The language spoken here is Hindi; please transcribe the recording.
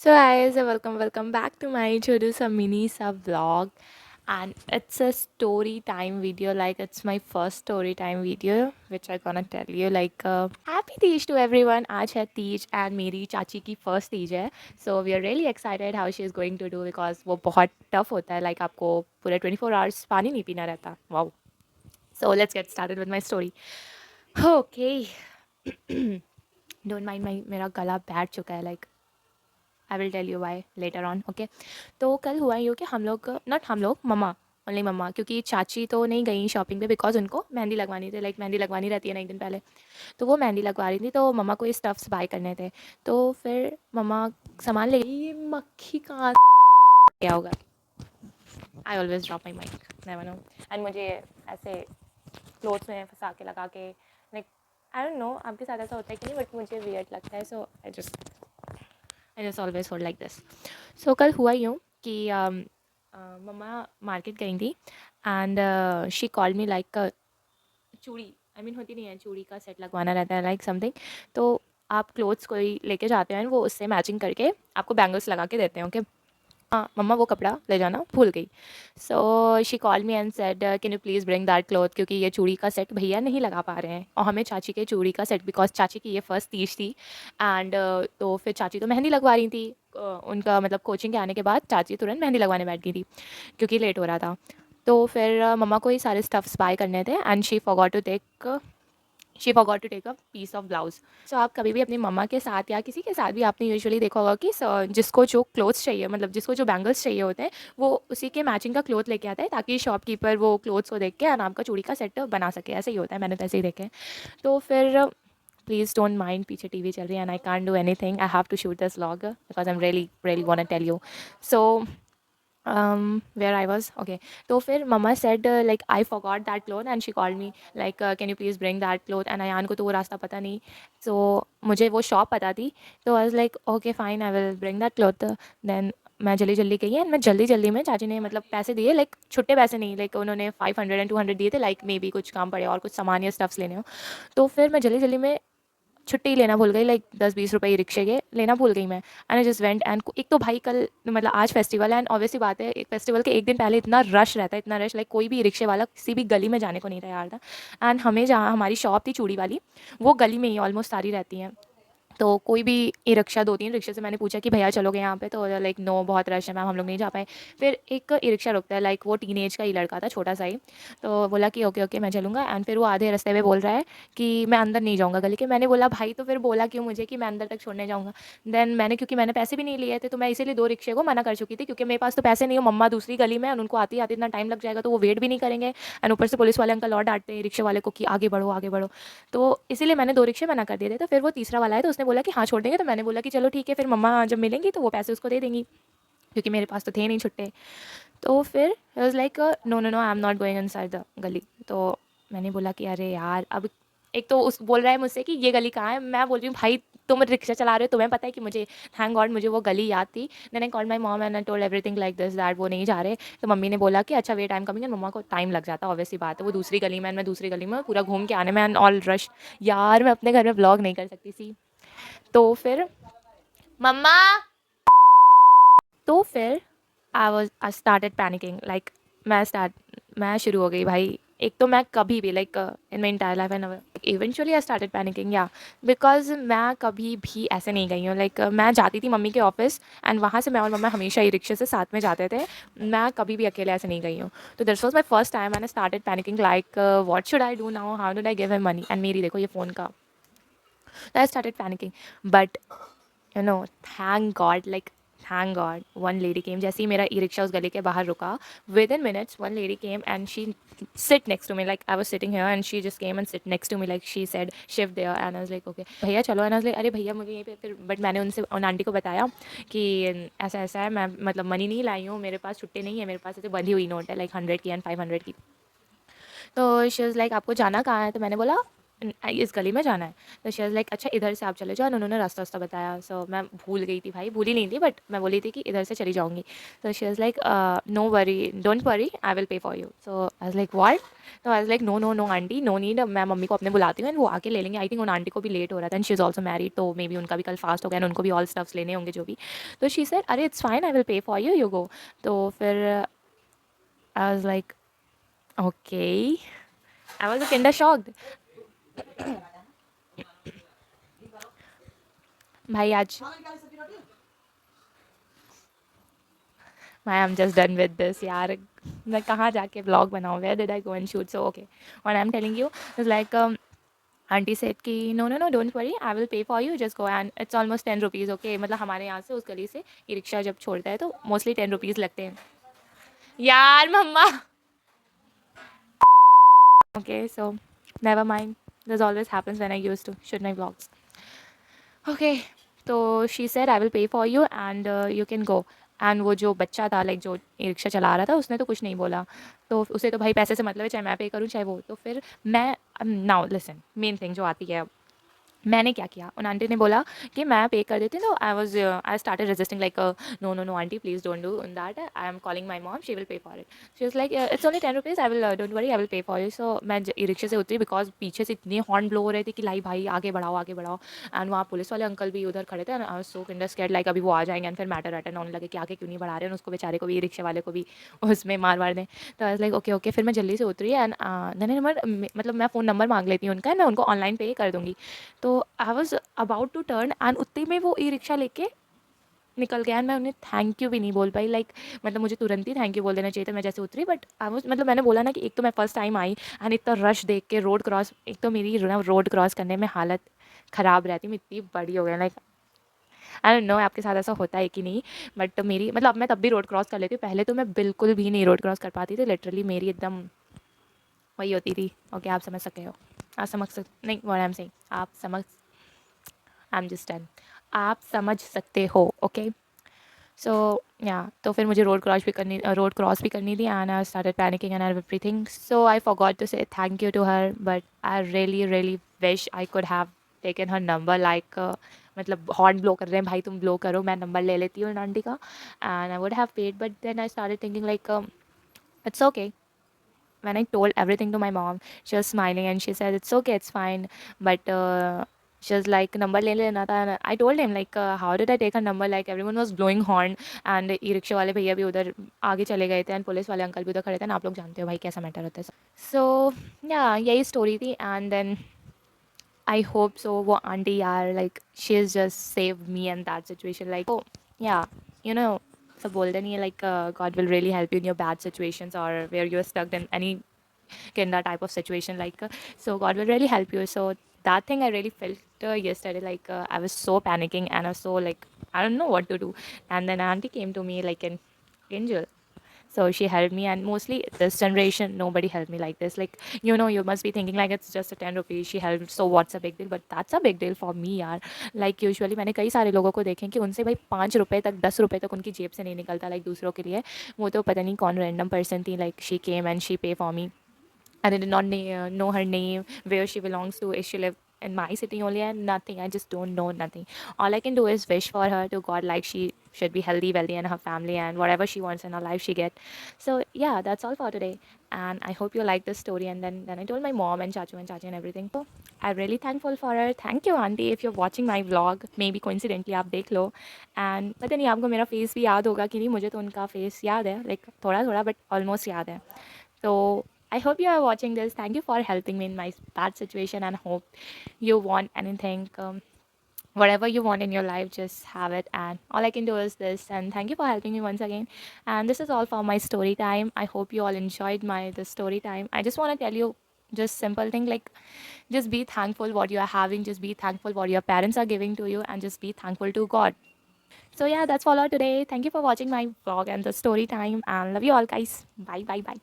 So guys, welcome back to my Chodu Mini sub vlog, and it's a story time video. Like it's my first story time video, which I'm gonna tell you. Happy Teej to everyone. आज है तीज and मेरी चाची की first तीज है. So we are really excited how she is going to do because वो बहुत tough होता है. Like आपको पूरे 24 hours पानी नहीं पीना रहता. Wow. So let's get started with my story. Okay. Don't mind मेरा गला बैठ चुका है. Like I will tell you why later on. Okay, तो कल हुआ यूँ कि हम लोग, नॉट हम लोग, मम्मा, ओनली मम्मा, क्योंकि चाची तो नहीं गई शॉपिंग पे बिकॉज उनको मेहंदी लगवानी थी. लाइक मेहंदी लगवानी रहती है ना एक दिन पहले, तो वो मेहंदी लगवा रही थी. तो मम्मा को ये स्टफ्स बाय करने थे. तो फिर मम्मा सामान ले गई. ये मक्खी कहाँ क्या होगा. I always drop my mic, never know. And मुझे ऐसे क्लोथ्स में फंसा के लगा के, लाइक आई डोंट नो आपके साथ ऐसा होता है कि नहीं, बट मुझे वियर्ड लगता है. So I just always hold like this. So कल हुआ यूँ कि मम्मा मार्केट गई थी and she called me like चूड़ी, आई मीन होती नहीं है, चूड़ी का सेट लगवाना रहता है लाइक समथिंग. तो आप क्लोथ्स कोई लेके जाते हैं, वो उससे मैचिंग करके आपको बैंगल्स लगा के देते हैं. ओके, हाँ मम्मा वो कपड़ा ले जाना भूल गई. So she call me and said can you please bring that cloth, क्योंकि ये चूड़ी का सेट भैया नहीं लगा पा रहे हैं और हमें चाची के चूड़ी का सेट, बिकॉज चाची की ये फर्स्ट तीज थी. एंड तो फिर चाची तो मेहंदी लगवा रही थी. उनका मतलब कोचिंग के आने के बाद चाची तुरंत मेहंदी लगवाने बैठ गई थी क्योंकि लेट हो रहा था. तो फिर मम्मा को ये सारे स्टफ्स बाय करने थे and she forgot to take a piece of blouse. So आप कभी भी अपनी मम्मा के साथ या किसी के साथ भी आपने यूजुअली देखा होगा कि जिसको जो क्लोथ्स चाहिए, मतलब जिसको जो बैंगल्स चाहिए होते हैं, वो उसी के मैचिंग का क्लोथ लेके आता है ताकि शॉपकीपर वो क्लोथ्स को देख के और आपका चूड़ी का सेट बना सके. ऐसे ही होता है, मैंने तो ऐसे ही देखे. तो फिर प्लीज़ डोंट माइंड, पीछे टीवी चल रही है and I can't do anything. I have to shoot this vlog because I am really really want to tell you. So where I was. Okay, तो फिर mama said like I forgot that cloth and she called me like can you please bring that cloth. and Ayan को तो वो रास्ता पता नहीं, so मुझे वो शॉप पता थी. तो I was like okay fine, I will bring that cloth. then मैं जल्दी जल्दी गई एंड मैं जल्दी जल्दी में चाची ने मतलब पैसे दिए, लाइक छुट्टे पैसे नहीं, लाइक उन्होंने 500 एंड 200 दिए थे, लाइक मे बी कुछ काम पड़े और कुछ सामान या स्टफ्स लेने हो. तो फिर मैं जल्दी जल्दी में छुट्टी लेना भूल गई, लाइक 10-20 रुपये रिक्शे के लेना भूल गई मैं. And I just went. And एक तो भाई कल मतलब आज फेस्टिवल है एंड ऑब्वियसली बात है, एक फेस्टिवल के एक दिन पहले इतना रश रहता है, इतना रश, लाइक कोई भी रिक्शे वाला किसी भी गली में जाने को नहीं तैयार था. एंड हमें जहाँ हमारी शॉप थी चूड़ी वाली, वो गली में ही ऑलमोस्ट सारी रहती हैं. तो कोई भी ई रिक्शा, 2-3 रिक्शे से मैंने पूछा कि भैया चलोगे यहाँ पे, तो लाइक नो बहुत रश है मैम, हम लोग नहीं जा पाए. फिर एक ई रिक्शा रुकता है, लाइक वो टीनेज का ही लड़का था, छोटा सा ही. तो बोला कि ओके ओके मैं चलूँगा. एंड फिर वो आधे रास्ते में बोल रहा है कि मैं अंदर नहीं जाऊँगा गली के. मैंने बोला भाई तो फिर बोला क्यों मुझे कि मैं अंदर तक छोड़ने जाऊँगा. देन मैंने, क्योंकि मैंने पैसे भी नहीं लिए थे, तो मैं इसीलिए 2 रिक्शे को मना कर चुकी थी क्योंकि मेरे पास तो पैसे नहीं हो. मम्मा दूसरी गली में, उनको आते आते इतना टाइम लग जाएगा तो वो वेट भी नहीं करेंगे. एंड ऊपर से पुलिस वाले अंकल और डांटते हैं रिक्शे वाले को कि आगे बढ़ो आगे बढ़ो. तो इसीलिए मैंने 2 रिक्शे मना कर दिए थे. तो फिर वो तीसरा वाला है तो उसने बोला कि हाँ छोड़ देंगे. तो मैंने बोला कि चलो ठीक है, फिर मम्मा जब मिलेंगी तो वो पैसे उसको दे देंगी क्योंकि मेरे पास तो थे नहीं छुट्टे. तो फिर was like no no no I am not going inside the गली. तो मैंने बोला कि अरे यार, अब एक तो उस बोल रहा है मुझसे कि ये गली कहाँ है. मैं बोल रही हूँ भाई तुम रिक्शा चला रहे हो, तुम्हें पता है कि मुझे, थैंक गॉड मुझे वो गली याद थी. Then I called my mom and I told everything like this that वो नहीं जा रहे. तो मम्मी ने बोला कि अच्छा wait I am coming. And मम्मा को टाइम लग जाता, ऑब्वियसली बात है, वो दूसरी गली में, मैं दूसरी गली में पूरा घूम के आने में एंड ऑल रश. यार मैं अपने घर में ब्लॉग नहीं कर सकती थी. तो फिर मम्मा, तो फिर आई स्टार्टेड पैनिकिंग, लाइक मैं शुरू हो गई भाई. एक तो मैं कभी भी like in my entire life I never, eventually I started panicking या, बिकॉज मैं कभी भी ऐसे नहीं गई हूँ. लाइक मैं जाती थी मम्मी के ऑफिस एंड वहाँ से मैं और मम्मा हमेशा ही रिक्शे से साथ में जाते थे. मैं कभी भी अकेले ऐसे नहीं गई हूँ. तो this was my first time and I started panicking like what should I do now, how do I give him money. And मेरी देखो ये फ़ोन का. आई started panicking but you know thank God, like thank god one lady came. जैसे ही मेरा ई रिक्शा उस गली के बाहर रुका, with in minutes one lady came and she sit next to me, like I was sitting here and she just came and sit next to me, like she said shift there. and I was like okay भैया चलो. and I was like अरे भैया मुझे यहीं पे, फिर बट मैंने उनसे उन आंटी को बताया कि ऐसा ऐसा है, मैं मतलब मनी नहीं लाई हूँ, मेरे पास छुट्टे नहीं है, मेरे पास ऐसे बंधी हुई नोट है लाइक 100 की एंड 500 की. तो शी वाज लाइक आपको जाना कहाँ है. तो मैंने बोला इस गली में जाना है। तो शी वाज़ लाइक अच्छा इधर से आप चले जाओ, उन्होंने रास्ता-वास्ता बताया। सो मैं भूल गई थी भाई, भूली नहीं थी बट मैं बोली थी कि इधर से चली जाऊँगी। तो she was like no worry, don't worry, I will pay for you. So I was like what? तो I was like no, no, no aunty, no need, मैं मम्मी को अपने बुलाती हूँ एंड वो आके ले लेंगे। आई थिंक उन आंटी को भी लेट हो रहा था and she is also married, तो मे बी उनका भी कल फास्ट हो गया एंड उनको भी ऑल स्टफ्स लेने होंगे जो भी। तो शी सेड अरे it's fine, I will pay for you, you go. तो फिर I was like okay, I was kind of shocked. भाई आज मैं am just done with this यार, मैं कहाँ जाके ब्लॉग बनाऊँ, where did I go and shoot? So okay, what I am telling you is like aunty said कि no no no don't worry, I will pay for you, just go and it's almost 10 rupees. Okay, मतलब हमारे यहाँ से उस गली से ई रिक्शा जब छोड़ता है तो मोस्टली 10 रुपीज़ लगते हैं। यार मम्मा, okay so never mind, this always happens when I used to shoot my vlogs. Okay, तो she said I will pay for you and you can go. And वो जो बच्चा था लाइक जो ई रिक्शा चला रहा था उसने तो कुछ नहीं बोला, तो उसे तो भाई पैसे से मतलब है, चाहे मैं पे करूँ चाहे वो। तो फिर मैं नाउ लिसन, मेन थिंग जो आती है, मैंने क्या किया, उन आंटी ने बोला कि मैं पे कर देती हूँ। तो I started resisting like no no no aunty please don't do that, I am calling my mom, she will pay for it. She is like it's only 10 rupees, I will don't worry, I will pay for you. So मैं ई रिक्शे से उतरी बिकॉज पीछे से इतने हॉर्न ब्लो हो रहे थे कि लाई भाई आगे बढ़ाओ आगे बढ़ाओ। एंड वहाँ पुलिस वाले अंकल भी उधर खड़े थे and I was so kind of scared like अभी वो आ जाएंगे एंड फिर मैटर अटर्न होने लगे कि आगे क्यों नहीं बढ़ा रहे हैं, उसको बेचारे को भी, ई रिक्शे वाले को भी उसमें मार वार दें। तो I was like okay okay, फिर मैं जल्दी से उतरी एंड नंबर, मतलब मैं फ़ोन नंबर मांग लेती हूँ उनका, मैं उनको ऑनलाइन पे कर दूँगी। तो I was about to turn and उतने में वो ई रिक्शा लेके निकल गया एंड मैं उन्हें थैंक यू भी नहीं बोल पाई। लाइक मतलब मुझे तुरंत ही थैंक यू बोल देना चाहिए था मैं जैसे उतरी, बट आई वाज, मतलब मैंने बोला ना कि एक तो मैं फर्स्ट टाइम आई एंड इतना रश देख के रोड क्रॉस, एक तो मेरी रोड क्रॉस करने में हालत ख़राब रहती, मैं इतनी बड़ी हो गई लाइक आई डोंट नो आपके साथ ऐसा होता है कि नहीं, बट मेरी मतलब मैं तब भी रोड क्रॉस कर लेती हूँ, पहले तो मैं बिल्कुल भी नहीं रोड क्रॉस कर पाती थी, लिटरली मेरी एकदम वही होती थी। ओके आप समझ सकते हो, आप समझ सक नहीं व्हाट आई एम सेइंग, आप समझ, आई एम जस्ट डन, आप समझ सकते हो। ओके सो या, तो फिर मुझे रोड क्रॉस भी करनी थी and I started panicking and everything. So I forgot to say thank you to her, but I really really wish I could have taken her number. Like मतलब हॉर्न ब्लो कर रहे हैं भाई, तुम ब्लो करो, मैं नंबर ले लेती हूँ आंटी का and I would have paid. But then I started thinking like it's okay. When I told everything to my mom, she was smiling and she said, "It's okay, it's fine." But she was like, "Number ले लेना था." And I told him like, "How did I take her number? Like everyone was blowing horn and e rickshaw वाले भैया भी उधर आगे चले गए थे and पुलिस वाले अंकल भी उधर खड़े थे ना, आप लोग जानते हो भाई कैसा मैटर होता है। So yeah, यही स्टोरी थी and then I hope so वो आंटी यार like she has just saved me in that situation. Like oh yeah, you know, सब बोलते नहीं है like God will really help you in your bad situations or where you're stuck in any in that type of situation, like so God will really help you. So that thing I really felt yesterday, like I was so panicking and I was so like I don't know what to do, and then auntie came to me like an angel. So she helped me and mostly this generation nobody helped me like this. Like you know, you must be thinking like it's just a 10 rupees she helped, so what's a big deal, but that's a big deal for me यार. Like usually मैंने कई सारे लोगों को देखे कि उनसे भाई 5 रुपए तक 10 रुपए तक उनकी जेब से नहीं निकलता लाइक दूसरों के लिए. वो तो पता नहीं कौन रैंडम पर्सन थी, like she came and she pay for me. I did not know her name, where she belongs to, if she live in my city only, and nothing. I just don't know nothing. All I can do is wish for her to God, like she should be healthy, wealthy, and her family, and whatever she wants in her life, she get. So yeah, that's all for today. And I hope you like this story. And then I told my mom and chachi and everything. So I'm really thankful for her. Thank you, auntie. If you're watching my vlog, maybe coincidentally आप देख लो. And पता नहीं आपको मेरा face भी याद होगा कि नहीं, मुझे तो उनका face याद है, like थोड़ा थोड़ा, but almost याद है. So I hope you are watching this. Thank you for helping me in my bad situation and hope you want anything. Whatever you want in your life, just have it. And all I can do is this. And thank you for helping me once again. And this is all for my story time. I hope you all enjoyed my the story time. I just want to tell you just simple thing like just be thankful what you are having, just be thankful what your parents are giving to you, and just be thankful to God. So yeah, that's all today. Thank you for watching my vlog and the story time, and love you all guys. Bye bye bye.